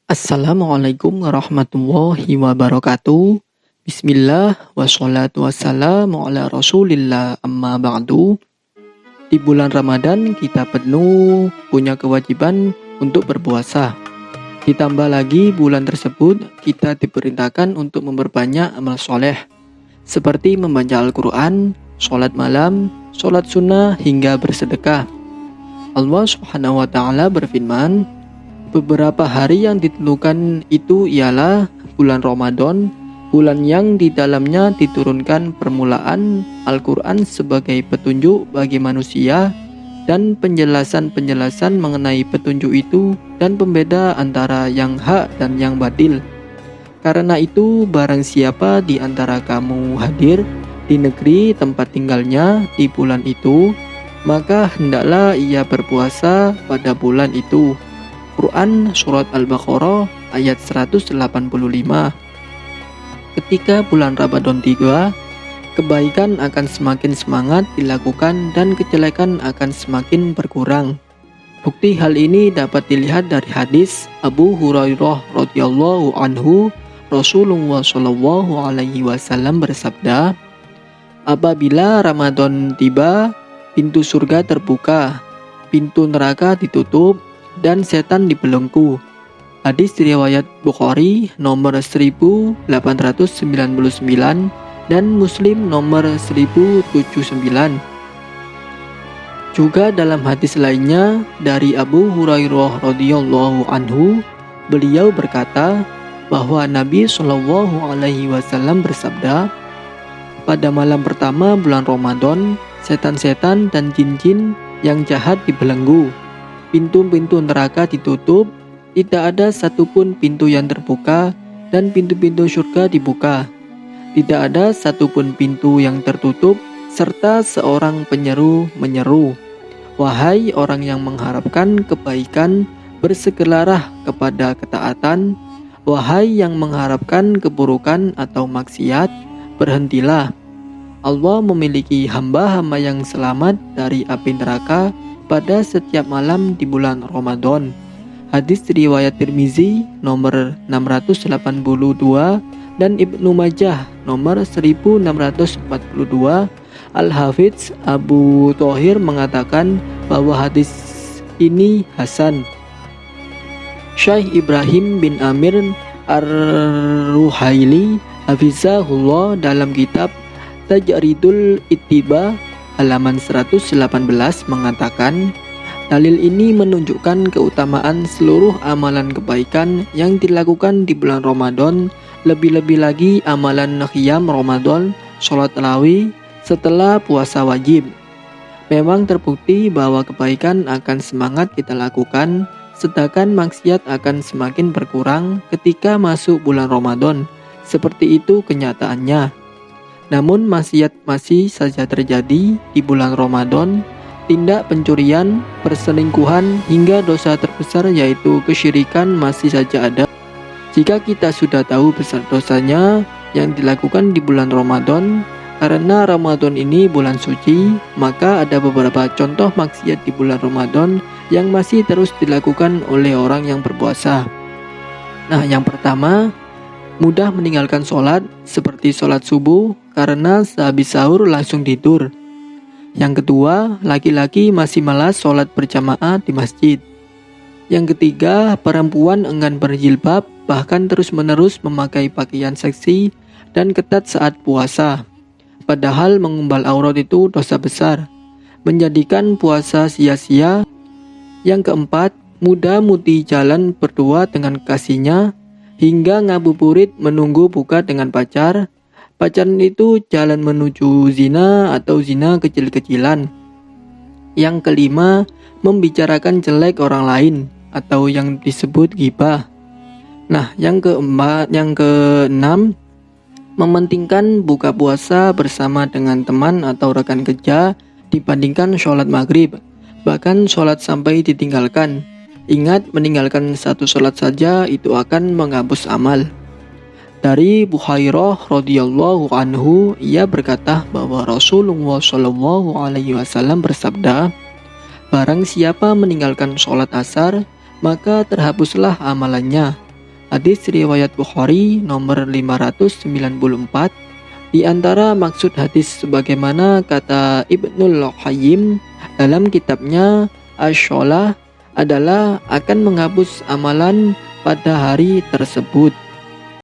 Assalamualaikum warahmatullahi wabarakatuh. Bismillah wassalatu wassalamu ala rasulillah amma ba'du. Di bulan Ramadan kita penuh punya kewajiban untuk berpuasa. Ditambah lagi bulan tersebut kita diperintahkan untuk memperbanyak amal soleh seperti membaca Al-Quran, sholat malam, sholat sunnah hingga bersedekah. Allah Subhanahu wa Ta'ala berfirman, beberapa hari yang ditentukan itu ialah bulan Ramadan, bulan yang di dalamnya diturunkan permulaan Al-Quran sebagai petunjuk bagi manusia dan penjelasan-penjelasan mengenai petunjuk itu dan pembeda antara yang hak dan yang batil. Karena itu, barang siapa di antara kamu hadir di negeri tempat tinggalnya di bulan itu, maka hendaklah ia berpuasa pada bulan itu. Quran Surat Al-Baqarah ayat 185. Ketika bulan Ramadan tiba, kebaikan akan semakin semangat dilakukan dan kejelekan akan semakin berkurang. Bukti hal ini dapat dilihat dari hadis Abu Hurairah radhiyallahu anhu. Rasulullah shallallahu alaihi wasallam bersabda, apabila Ramadan tiba, pintu surga terbuka, pintu neraka ditutup, dan setan dibelenggu. Hadis riwayat Bukhari nomor 1899 dan Muslim nomor 1079. Juga dalam hadis lainnya dari Abu Hurairah radhiyallahu anhu, beliau berkata bahwa Nabi Shallallahu alaihi wasallam bersabda, pada malam pertama bulan Ramadan, setan-setan dan jin-jin yang jahat dibelenggu. Pintu-pintu neraka ditutup, tidak ada satupun pintu yang terbuka, dan pintu-pintu surga dibuka. Tidak ada satupun pintu yang tertutup, serta seorang penyeru menyeru, wahai orang yang mengharapkan kebaikan, bersegeralah kepada ketaatan. Wahai yang mengharapkan keburukan atau maksiat, berhentilah. Allah memiliki hamba-hamba yang selamat dari api neraka pada setiap malam di bulan Ramadan. Hadis riwayat Tirmizi nomor 682 dan Ibnu Majah nomor 1642. Al-Hafidz Abu Thohir mengatakan bahwa hadis ini hasan. Syekh Ibrahim bin Amir Ar-Ruhaili hafizahullah dalam kitab Tajridul Ittiba halaman 118 mengatakan, dalil ini menunjukkan keutamaan seluruh amalan kebaikan yang dilakukan di bulan Ramadan, lebih-lebih lagi amalan qiyam Ramadan, sholat tarawih setelah puasa wajib. Memang terbukti bahwa kebaikan akan semangat kita lakukan, sedangkan maksiat akan semakin berkurang ketika masuk bulan Ramadan. Seperti itu kenyataannya. Namun maksiat masih saja terjadi di bulan Ramadan. Tindak pencurian, perselingkuhan, hingga dosa terbesar yaitu kesyirikan masih saja ada. Jika kita sudah tahu besar dosanya yang dilakukan di bulan Ramadan, karena Ramadan ini bulan suci, maka ada beberapa contoh maksiat di bulan Ramadan yang masih terus dilakukan oleh orang yang berpuasa. Nah, yang pertama, mudah meninggalkan sholat seperti sholat subuh karena sehabis sahur langsung tidur. Yang kedua, laki-laki masih malas sholat berjamaah di masjid. Yang ketiga, perempuan enggan berjilbab bahkan terus-menerus memakai pakaian seksi dan ketat saat puasa. Padahal mengumbal aurat itu dosa besar, menjadikan puasa sia-sia. Yang keempat, muda-mudi jalan berdua dengan kekasihnya hingga ngabuburit menunggu buka dengan pacar. Pacaran itu jalan menuju zina atau zina kecil-kecilan. Yang kelima, membicarakan jelek orang lain atau yang disebut ghibah. Nah, yang keenam, mementingkan buka puasa bersama dengan teman atau rekan kerja dibandingkan sholat maghrib, bahkan sholat sampai ditinggalkan. Ingat, meninggalkan satu sholat saja itu akan menghapus amal. Dari Bukhairah radhiyallahu anhu, ia berkata bahwa Rasulullah shallallahu alaihi wasallam bersabda, barang siapa meninggalkan sholat asar, maka terhapuslah amalannya. Hadis riwayat Bukhari nomor 594. Di antara maksud hadis sebagaimana kata Ibnul Qayyim dalam kitabnya Asy-Shalah adalah akan menghapus amalan pada hari tersebut.